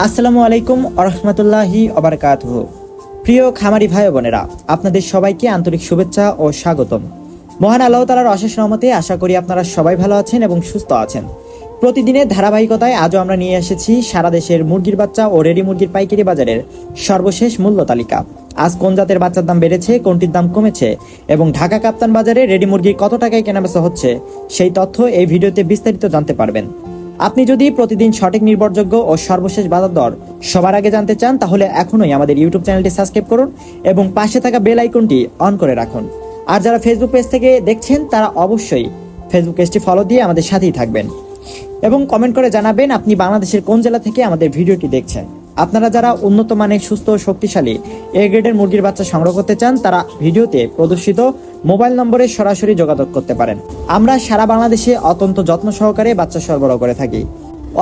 আসসালামু আলাইকুম আরহামতুল্লাহি ওবারাকাতুহু। প্রিয় খামারি ভাই বোনেরা, আপনাদের সবাইকে আন্তরিক শুভেচ্ছা ও স্বাগতম। মহান আল্লাহ তাআলার অশেষ রহমতে আশা করি আপনারা সবাই ভালো আছেন এবং সুস্থ আছেন। প্রতিদিনের ধারাবাহিকতায় আজও আমরা নিয়ে এসেছি সারা দেশের মুরগির বাচ্চা ও রেডি মুরগির পাইকারি বাজারের সর্বশেষ মূল্য তালিকা। আজ কোন জাতের বাচ্চার দাম বেড়েছে, কোনটির দাম কমেছে এবং ঢাকা কাপ্তান বাজারে রেডি মুরগি কত টাকায় কেনাবেচা হচ্ছে সেই তথ্য এই ভিডিওতে বিস্তারিত জানতে পারবেন। আপনি যদি প্রতিদিন সঠিক, নির্ভরযোগ্য ও সর্বশেষ বাজার দর সবার আগে জানতে চান তাহলে এখনই আমাদের ইউটিউব চ্যানেলটি সাবস্ক্রাইব করুন এবং পাশে থাকা বেল আইকনটি অন করে রাখুন। আর যারা ফেসবুক পেজ থেকে দেখছেন তারা অবশ্যই ফেসবুক পেজটি ফলো দিয়ে আমাদের সাথেই থাকবেন এবং কমেন্ট করে জানাবেন আপনি বাংলাদেশের কোন জেলা থেকে আমাদের ভিডিওটি দেখছেন। আপনারা যারা উন্নত মানের, সুস্থ ও শক্তিশালী এ গ্রেডের মুরগির বাচ্চা সংগ্রহ করতে চান তারা ভিডিওতে প্রদর্শিত মোবাইল নম্বরে সরাসরি যোগাযোগ করতে পারেন। আমরা সারা বাংলাদেশে অত্যন্ত যত্ন সহকারে বাচ্চা সরবরাহ করে থাকি।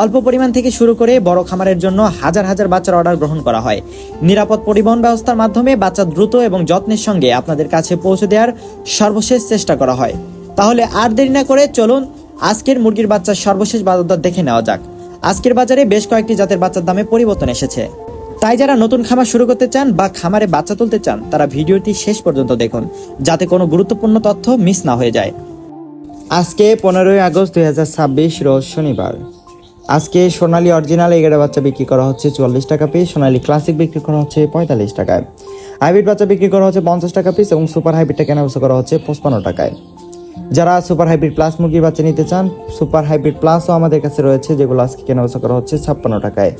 অল্প পরিমাণ থেকে শুরু করে বড় খামারের জন্য হাজার হাজার বাচ্চার অর্ডার গ্রহণ করা হয়। নিরাপদ পরিবহন ব্যবস্থার মাধ্যমে বাচ্চা দ্রুত এবং যত্নের সঙ্গে আপনাদের কাছে পৌঁছে দেওয়ার সর্বশেষ চেষ্টা করা হয়। তাহলে আর দেরি না করে চলুন আজকের মুরগির বাচ্চার সর্বশেষ বাজার দর দেখে নেওয়া যাক। আজকের বাজারে বেশ কয়েকটি জাতের বাচ্চার দামে পরিবর্তন এসেছে, তাই যারা নতুন খামার শুরু করতে চান বা খামারে বাচ্চা তুলতে চান তারা ভিডিওটি শেষ পর্যন্ত দেখুন যাতে কোনো গুরুত্বপূর্ণ তথ্য মিস না হয়ে যায়। আজকে 15ই আগস্ট 2026 রোজ শনিবার। আজকে সোনালী অরিজিনাল এগারো বাচ্চা বিক্রি করা হচ্ছে 44 টাকা পিস, সোনালী ক্লাসিক বিক্রি করা হচ্ছে 45 টাকায়, হাইব্রিড বাচ্চা বিক্রি করা হচ্ছে 50 টাকা পিস এবং সুপার হাইব্রিডটা কেনাবেচা করা হচ্ছে 55 টাকায়। যারা সুপার হাইব্রিড প্লাস মুরগির বাচ্চা নিতে চান, সুপার হাইব্রিড প্লাসও আমাদের কাছে রয়েছে, যেগুলো আজকে কেনাবেচা করা হচ্ছে 56 টাকায়।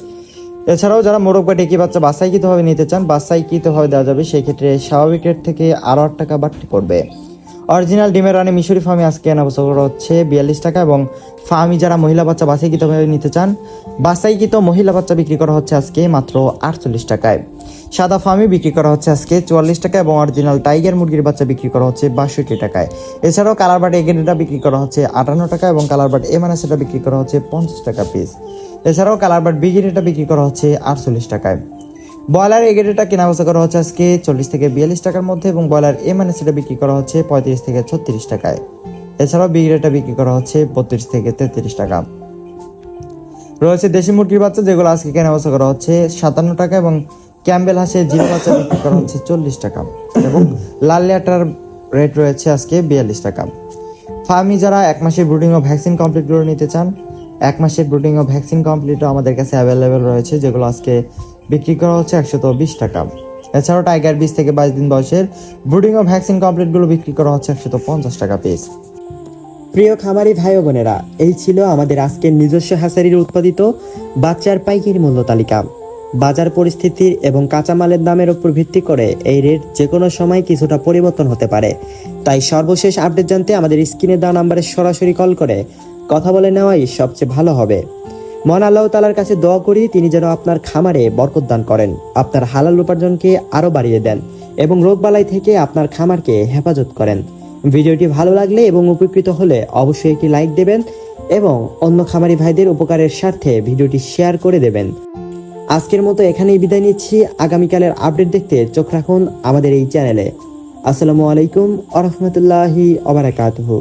এছাড়াও যারা মোরগ বা ডেকি বাচ্চা বাসাইকৃতভাবে নিতে চান, বাসাইকৃতভাবে দেওয়া যাবে, সেই ক্ষেত্রে স্বাভাবিক রেট থেকে আরও 8 টাকা বাড়তি পড়বে। অরিজিনাল ডিমের রানী মিশরি ফার্মি আজকে কেনাবেচা করা হচ্ছে 42 টাকা এবং ফার্মি যারা মহিলা বাচ্চা বাসাইকৃতভাবে নিতে চান, বাসাইকৃত মহিলা বাচ্চা বিক্রি করা হচ্ছে আজকে মাত্র 48 টাকায়। সাদা ফার্মি বিক্রি করা হচ্ছে আজকে 44 টাকা এবং অরিজিনাল টাইগার মুরগির বাচ্চা বিক্রি করা হচ্ছে 62 টাকায়। এছাড়াও কালার বাট এগেনটা বিক্রি করা হচ্ছে 58 টাকা এবং কালার বাট এমানাসেটা বিক্রি করা হচ্ছে 50 টাকা পিস। এছাড়াও কালার বাট বিগিরিটা বিক্রি করা হচ্ছে 48 টাকায়। ব্রয়লার এগেরেটা কেনাবেচা করা হচ্ছে আজকে 40 থেকে 42 টাকার মধ্যে এবং ব্রয়লার এমানাসেটা বিক্রি করা হচ্ছে 35 থেকে 36 টাকায়। এছাড়াও বিগিরিটা বিক্রি করা হচ্ছে 32 থেকে 33 টাকা। রয়েছে দেশি মুরগির বাচ্চা, যেগুলো আজকে কেনাবেচা করা হচ্ছে 57 টাকা এবং ক্যাম্বেল হাঁসের জিরো বাচ্চা বিক্রি করা হচ্ছে 40 টাকা এবং লাল লেটার রেট রয়েছে আজকে 42 টাকা। ফার্মি যারা 1 মাসের ব্রুডিং ও ভ্যাকসিন কমপ্লিটগুলো নিতে চান, 1 মাসের ব্রুডিং ও ভ্যাকসিন কমপ্লিটও আমাদের কাছে অ্যাভেলেবেল রয়েছে, যেগুলো আজকে বিক্রি করা হচ্ছে 120 টাকা। এছাড়াও টাইগার 20 থেকে 22 দিন বয়সের ব্রুডিং ও ভ্যাকসিন কমপ্লিটগুলো বিক্রি করা হচ্ছে 150 টাকা পিস। প্রিয় খামারি ভাই ও বোনেরা, এই ছিল আমাদের আজকের নিজস্ব হ্যাচারির উৎপাদিত বাচ্চার পাইকারি মূল্য তালিকা। বাজার পরিস্থিতির এবং কাঁচামালের দামের উপর ভিত্তি করে এই রেট যে কোনো সময় কিছুটা পরিবর্তন হতে পারে, তাই সর্বশেষ আপডেট জানতে আমাদের স্ক্রিনে দেওয়া নাম্বারে সরাসরি কল করে কথা বলে নেওয়াই সবচেয়ে ভালো হবে। মহান আল্লাহ তাআলার কাছে দোয়া করি তিনি যেন আপনার খামারে বরকত দান করেন, আপনার হালাল উপার্জনকে আরও বাড়িয়ে দেন এবং রোগবালাই থেকে আপনার খামারকে হেফাজত করেন। ভিডিওটি ভালো লাগলে এবং উপকৃত হলে অবশ্যই একটি লাইক দেবেন এবং অন্য খামারি ভাইদের উপকারের স্বার্থে ভিডিওটি শেয়ার করে দেবেন। আজকের মতো এখানেই বিদায় নিচ্ছি। আগামীকালের আপডেট দেখতে চোখ রাখুন আমাদের এই চ্যানেলে। আসসালামু আলাইকুম ওয়া রাহমাতুল্লাহি ওয়া বারাকাতুহু।